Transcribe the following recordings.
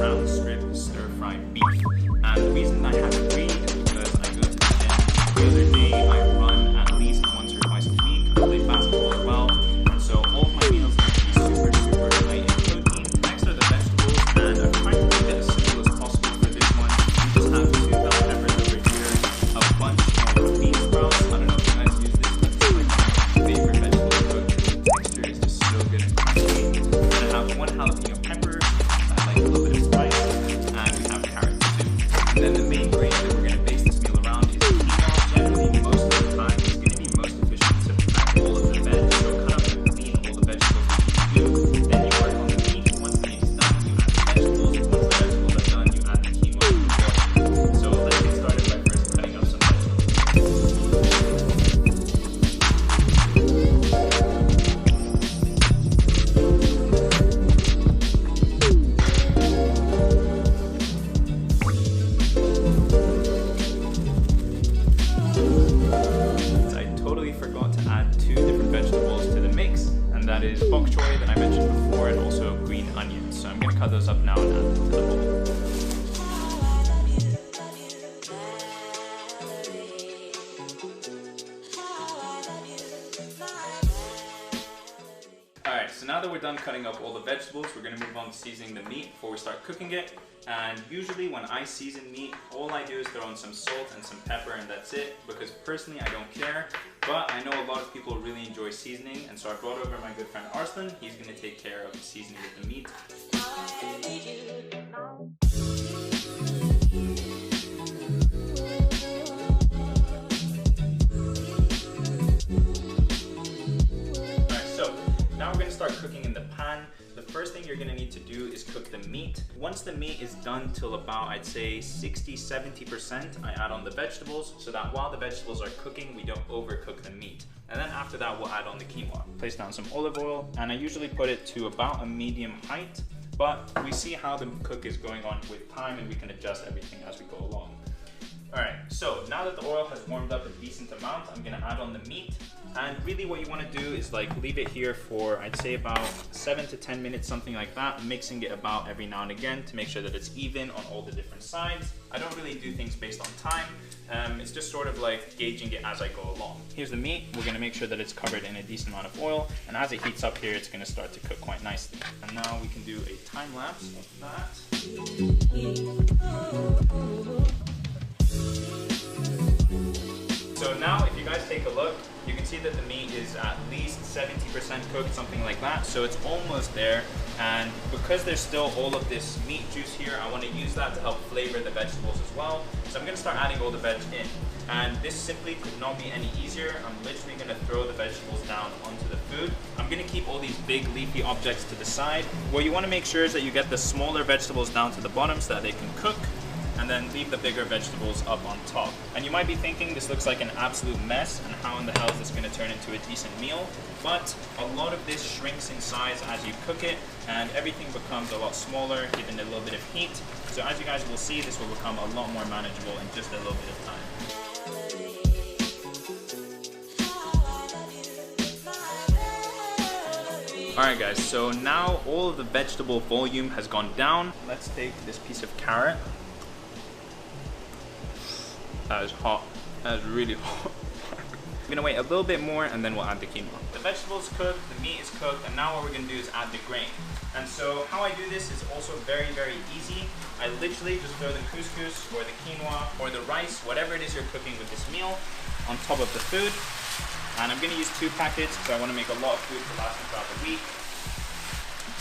round strip stir-fried beef. And the reason I have 3 is because I go to the gym. The other day I run at least once or twice a week. I play basketball as well. And so all of my meals need to be super high in protein. Next are the vegetables, and I've tried to keep it as simple as possible for this one. We just have 2 bell peppers over here, a bunch of bean sprouts. I don't know if you guys use this, but it's like my favorite vegetable to cook. The texture is just so good and crunchy. And I have 1 jalapeno pepper. I like a little bit of spice, and we have carrots too. And then the main grain that we're going to base this meal around is quinoa. Generally, most of the time, it's going to be most efficient to prep all of the veg. So cut up and clean all the vegetables that you do. Then you work on the meat. Once the meat is done, you add the vegetables. Once the vegetables are done, you add the quinoa and the water. So let's get started by first cutting up some vegetables. I totally forgot to add 2 different vegetables to the mix, and that is bok choy that I mentioned before, and also green onions. So I'm going to cut those up now and add them to the bowl. Alright, so now that we're done cutting up all the vegetables, we're going to move on to seasoning the meat before we start cooking it. And usually when I season meat, all I do is throw in some salt and some pepper, and that's it, because personally I don't care. But I know a lot of people really enjoy seasoning, and so I brought over my good friend Arslan. He's going to take care of the seasoning with the meat. Now we're going to start cooking in the pan. The first thing you're going to need to do is cook the meat. Once the meat is done till about, I'd say 60-70%, I add on the vegetables, so that while the vegetables are cooking, we don't overcook the meat. And then after that, we'll add on the quinoa. Place down some olive oil, and I usually put it to about a medium height, but we see how the cook is going on with time, and we can adjust everything as we go along. Alright, so now that the oil has warmed up a decent amount, I'm going to add on the meat. And really what you want to do is like leave it here for, I'd say about 7 to 10 minutes, something like that, mixing it about every now and again to make sure that it's even on all the different sides. I don't really do things based on time. It's just sort of like gauging it as I go along. Here's the meat. We're going to make sure that it's covered in a decent amount of oil, and as it heats up here, it's going to start to cook quite nicely. And now we can do a time lapse of that. So now if you guys take a look, you can see that the meat is at least 70% cooked, something like that. So it's almost there. And because there's still all of this meat juice here, I want to use that to help flavor the vegetables as well. So I'm going to start adding all the veg in. And this simply could not be any easier. I'm literally going to throw the vegetables down onto the food. I'm going to keep all these big leafy objects to the side. What you want to make sure is that you get the smaller vegetables down to the bottom so that they can cook, and then leave the bigger vegetables up on top. And you might be thinking this looks like an absolute mess, and how in the hell is this going to turn into a decent meal? But a lot of this shrinks in size as you cook it, and everything becomes a lot smaller given a little bit of heat. So as you guys will see, this will become a lot more manageable in just a little bit of time. Alright guys, so now all of the vegetable volume has gone down. Let's take this piece of carrot. That is hot. That is really hot. I'm gonna wait a little bit more and then we'll add the quinoa. The vegetables cooked, the meat is cooked, and now what we're gonna do is add the grain. And so how I do this is also very, very easy. I literally just throw the couscous or the quinoa or the rice, whatever it is you're cooking with this meal, on top of the food. And I'm gonna use 2 packets because I wanna make a lot of food to last me throughout the week.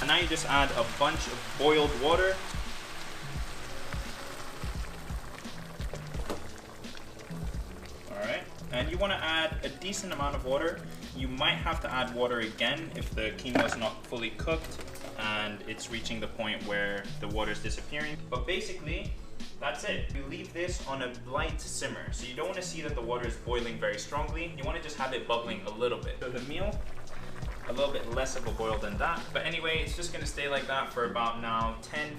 And now you just add a bunch of boiled water. And you want to add a decent amount of water. You might have to add water again if the quinoa is not fully cooked and it's reaching the point where the water is disappearing. But basically, that's it. You leave this on a light simmer. So you don't want to see that the water is boiling very strongly. You want to just have it bubbling a little bit. So the meal, a little bit less of a boil than that. But anyway, it's just going to stay like that for about now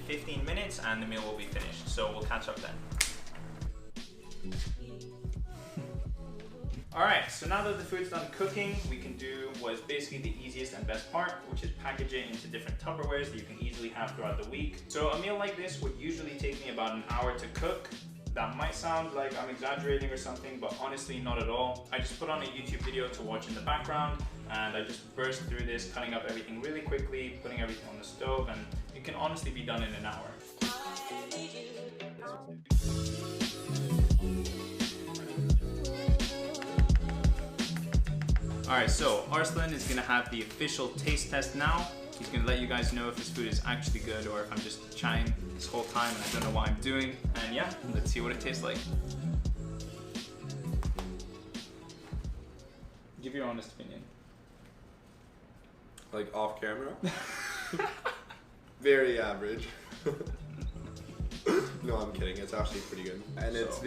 10-15 minutes and the meal will be finished. So we'll catch up then. Alright, so now that the food's done cooking, we can do what is basically the easiest and best part, which is package it into different Tupperwares that you can easily have throughout the week. So a meal like this would usually take me about an hour to cook. That might sound like I'm exaggerating or something, but honestly not at all. I just put on a YouTube video to watch in the background, and I just burst through this, cutting up everything really quickly, putting everything on the stove, and it can honestly be done in an hour. Alright, so Arslan is gonna have the official taste test now. He's gonna let you guys know if this food is actually good or if I'm just chatting this whole time and I don't know what I'm doing. And yeah, let's see what it tastes like. Give your honest opinion. Like off camera? Very average. No, I'm kidding. It's actually pretty good. And it's